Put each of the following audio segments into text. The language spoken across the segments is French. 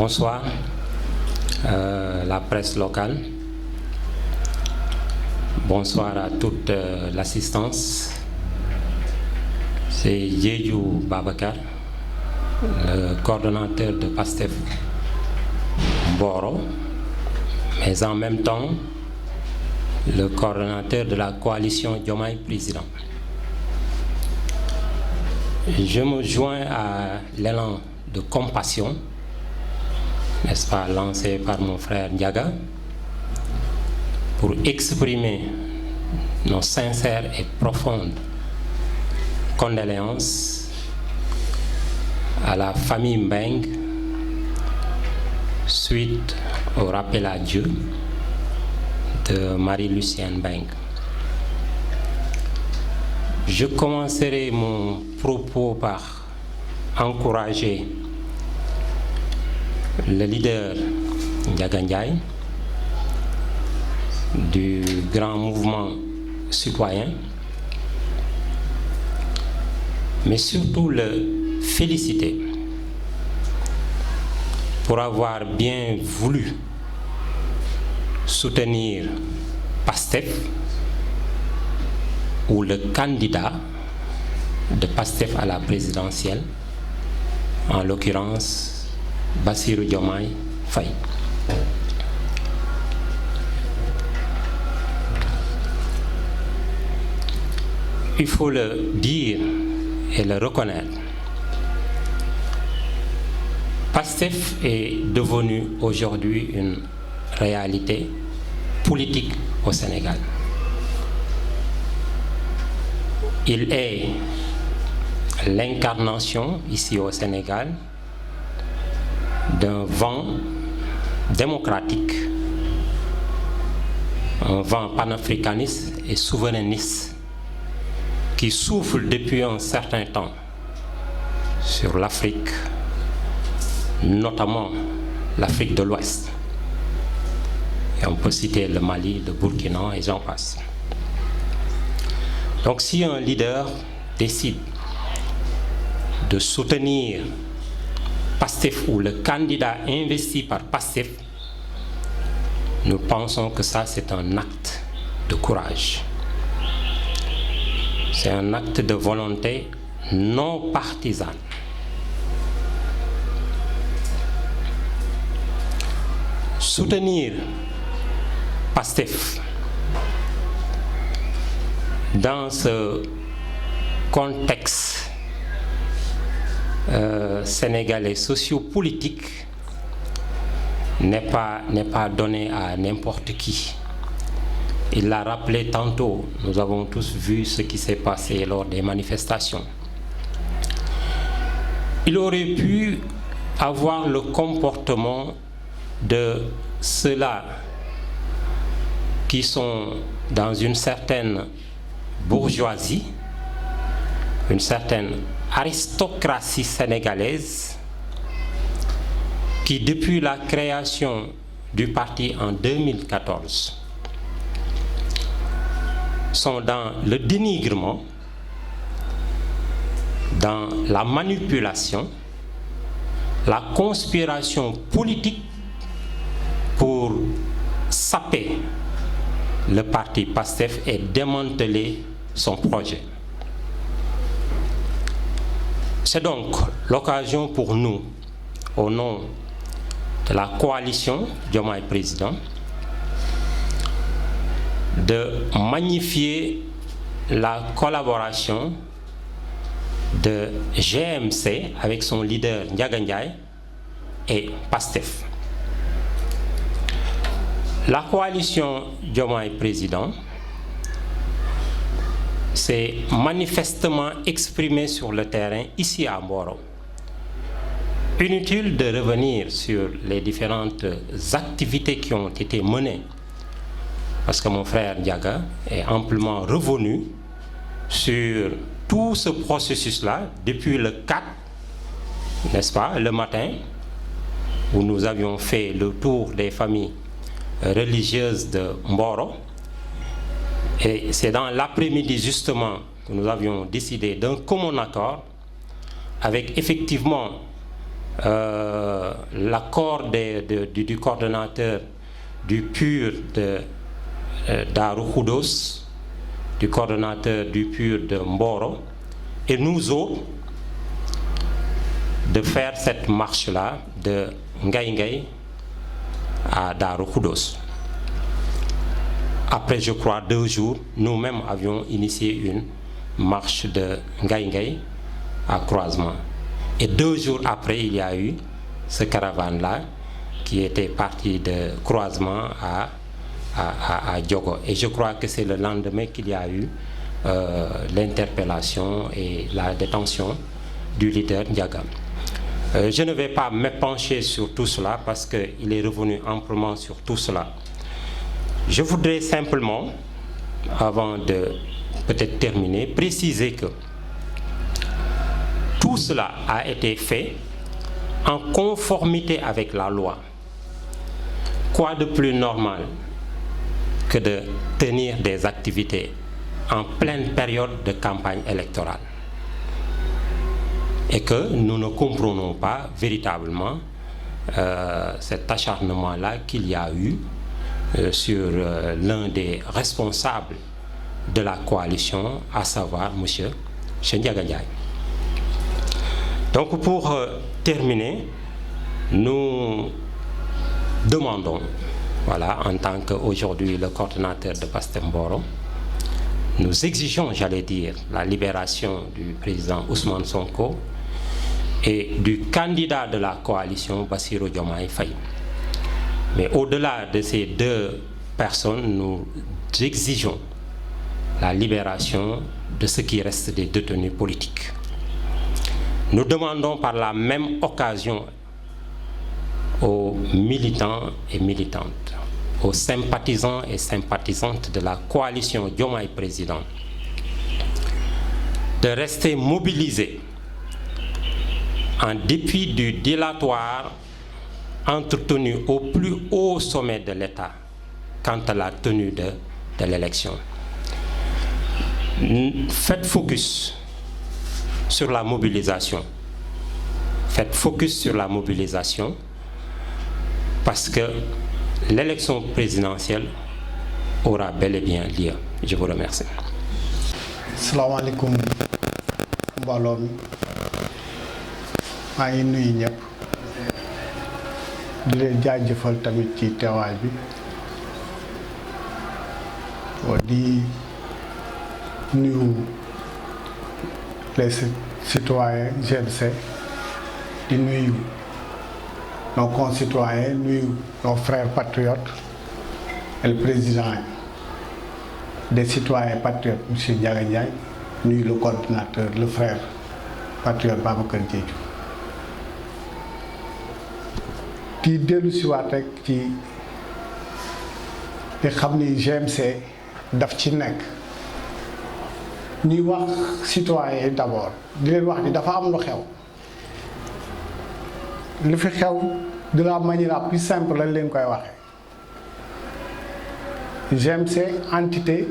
Bonsoir, la presse locale. Bonsoir à toute l'assistance. C'est Yéyou Babakar, le coordonnateur de PASTEF Mboro, mais en même temps le coordonnateur de la coalition Diomaye Président. Je me joins à l'élan de compassion, n'est-ce pas, lancé par mon frère Ndiaga, pour exprimer nos sincères et profondes condoléances à la famille Mbeng suite au rappel à Dieu de Marie-Lucienne Mbeng. Je commencerai mon propos par encourager le leader Ndiaga Ndiaye du grand mouvement citoyen, mais surtout le féliciter pour avoir bien voulu soutenir PASTEF ou le candidat de PASTEF à la présidentielle, en l'occurrence Bassirou Diomaye Faye. Il faut le dire et le reconnaître. PASTEF est devenu aujourd'hui une réalité politique au Sénégal. Il est l'incarnation ici au Sénégal d'un vent démocratique, un vent panafricaniste et souverainiste qui souffle depuis un certain temps sur l'Afrique, notamment l'Afrique de l'Ouest. Et on peut citer le Mali, le Burkina et j'en passe. Donc si un leader décide de soutenir PASTEF ou le candidat investi par PASTEF, nous pensons que ça c'est un acte de courage. C'est un acte de volonté non partisane. Soutenir PASTEF dans ce contexte sénégalais sociopolitique n'est pas donné à n'importe qui. Il l'a rappelé tantôt, nous avons tous vu ce qui s'est passé lors des manifestations. Il aurait pu avoir le comportement de ceux-là qui sont dans une certaine bourgeoisie, une certaine aristocratie sénégalaise qui, depuis la création du parti en 2014, sont dans le dénigrement, dans la manipulation, la conspiration politique pour saper le parti PASTEF et démanteler son projet. C'est donc l'occasion pour nous, au nom de la coalition Diomaye Président, de magnifier la collaboration de GMC avec son leader Ndiaga Ndiaye et PASTEF. La coalition Diomaye Président s'est manifestement exprimée sur le terrain ici à Mboro. Inutile de revenir sur les différentes activités qui ont été menées, parce que mon frère Ndiaga est amplement revenu sur tout ce processus-là depuis le 4, n'est-ce pas, le matin, où nous avions fait le tour des familles religieuses de Mboro. Et c'est dans l'après-midi justement que nous avions décidé d'un commun accord avec effectivement l'accord du coordonnateur du PUR de Darou Khoudoss, du coordonnateur du PUR de Mboro, et nous autres, de faire cette marche-là de Ngaye Ngaye à Darou Khoudoss. Après, je crois, 2 jours, nous-mêmes avions initié une marche de Ngaye Ngaye à Croisement. Et 2 jours après, il y a eu ce caravane-là qui était parti de Croisement à Diogo. Et je crois que c'est le lendemain qu'il y a eu l'interpellation et la détention du leader Ndiaga. Je ne vais pas m'épancher sur tout cela parce qu'il est revenu amplement sur tout cela. Je voudrais simplement, avant de peut-être terminer, préciser que tout cela a été fait en conformité avec la loi. Quoi de plus normal que de tenir des activités en pleine période de campagne électorale? Et que nous ne comprenons pas véritablement cet acharnement-là qu'il y a eu sur l'un des responsables de la coalition, à savoir M. Ndiaga Ndiaye. Donc pour terminer, nous demandons, voilà, en tant qu'aujourd'hui le coordonnateur de Pastef Mboro, nous exigeons, j'allais dire, la libération du président Ousmane Sonko et du candidat de la coalition Bassirou Diomaye Faye. Mais au-delà de ces 2 personnes, nous exigeons la libération de ce qui reste des détenus politiques. Nous demandons par la même occasion aux militants et militantes, aux sympathisants et sympathisantes de la coalition Diomaye Président de rester mobilisés en dépit du dilatoire entretenu au plus haut sommet de l'État quant à la tenue de l'élection. Faites focus sur la mobilisation. Faites focus sur la mobilisation parce que l'élection présidentielle aura bel et bien lieu. Je vous remercie. Assalamu alaikum mbooloo mi maa ngi nuyu ñëpp di leen jaajëfal tamit ci teewaay bi di nuyu les citoyens GMC di nuyu nos concitoyens, nuyu nos frères patriotes et le président des citoyens patriotes, M. Ndiaga Ndiaye, nuyu le coordinateur, le frère patriote Babacar Diédhiou. di dellu si waat rek ci di xam ni GMC daf ci nekk ñuy wax citoyen yi d'abord di leen wax ni dafa am lu xew li fi xew de la manière la plus simple lañ leen koy waxee GMC entité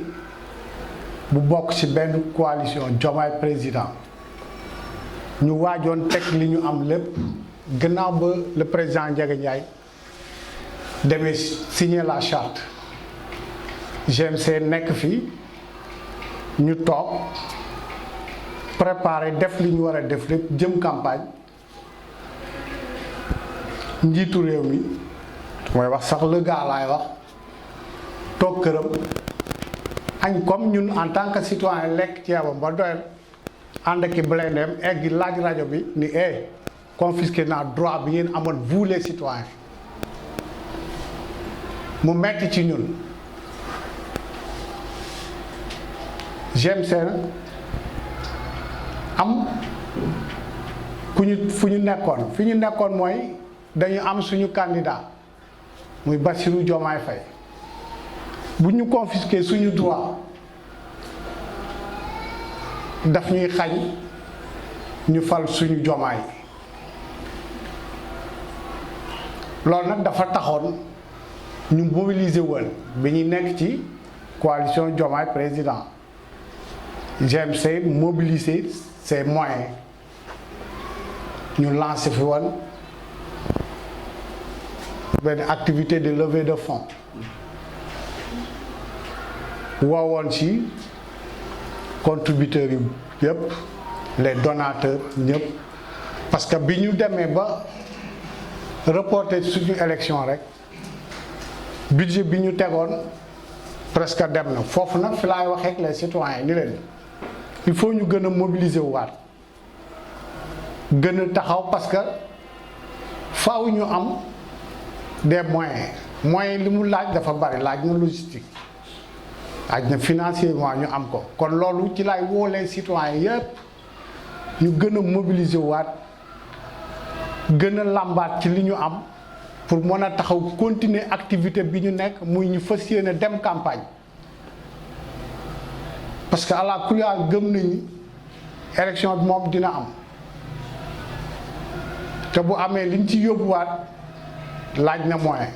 bu bokk ci benn coalition Diomaye Président ñu waajoon teg li ñu am lépp gannaaw ba le président Ndiaga Ndiaye demee signer la charte GMC nekk fii ñu toog préparer def li ñu war a def lépp jëm campagne njiitu réew mi mooy wax sax le gars laay wax toog këram añ comme ñun en tant que citoyen lekk ceebam ba doyal ànd ak i blendeem egg laaj rajo bi ni confisqué naa droit bi ngeen amoon vous les citoyens mu metti ci ñun GMC am fu ñu nekkoon fi ñu nekkoon mooy dañu am suñu candidat muy Bassirou Diomaye Faye bu ñu confisqué suñu droit daf ñuy xañ ñu fal suñu Diomaye loolu nag dafa taxoon ñu mobiliser woon bi ñu nekk ci coalition Diomaye Président GMC mobiliser ses moyens ñu lancé fi woon benn activité de levée de fonds woowoon ci contributeurs yi yëpp les donateurs ñëpp parce que bi ñu demee ba reporter suñu élection rek budget bi ñu tegoon presque dem na foofu nag fi laay waxee ak les citoyens ni leen il faut ñu gën a mobiliser wu waat gën a taxaw parce que faaw ñu am des moyens li mu laaj dafa bari laaj na logistique laaj na financièrement ñu am ko kon loolu ci lay woo les citoyens yëpp ñu gën a mobiliser waat gën a làmbaat ci li ñu am pour mën a taxaw continuer activité bi ñu nekk muy ñu fas yéene dem campagne parce que à la couleur gëm nañu élection bi moom dina am te bu amee liñ ci yóbbuwaat laaj na moyen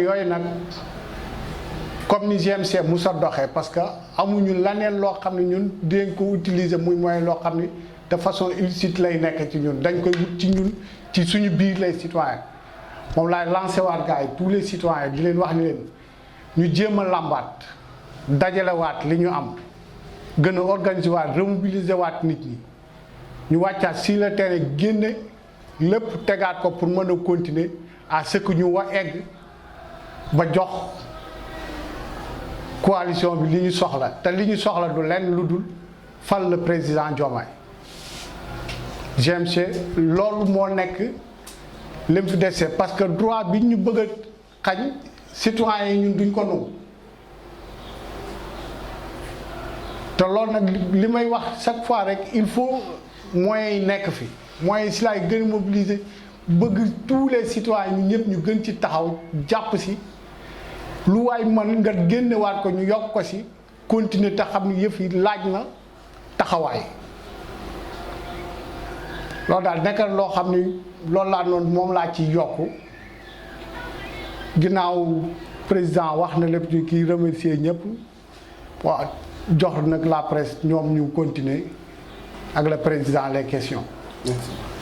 yooyu nag comme ni GMC mu sa doxee parce que amuñu laneen loo xam ne ñun dinañ ko utiliser muy moyen loo xam ni de façon illicite lay nekk ci ñun dañ koy wut ci ñun ci suñu biir les citoyens moom laay lancé waat gars yi tous les citoyens di leen wax ni leen ñu jéem a làmbaat dajalewaat li ñu am gën a organiser waat remobiliser waat nit ñi ñu wàccaat sur le terrain génne lépp tegaat ko pour mën a continuer à ce que ñu egg ba jox coalition bi li ñu soxla te li ñu soxla du lenn lu dul fal le président Diomaye GMC loolu moo nekk li mu fi dese parce que droit bi ñu bëgg a xañ citoyens yi ñun duñ ko nangu te loolu nag li may wax chaque fois rek il faut moyens yi nekk fi moyens yi si laay gën a mobiliser bëgg tous les citoyens ñu ñëpp ñu gën ci taxaw jàpp si lu waay mën nga génnewaat ko ñu yokk ko si continuer te xam ni yëf yi laaj na taxawaay loolu daal nekk loo xam ni loolu laa noonu moom laa ci yokk ginnaaw président wax na lépp ñu kii remercier ñëpp waaw jox nag la presse ñoom ñu continuer ak le président les questions. Merci.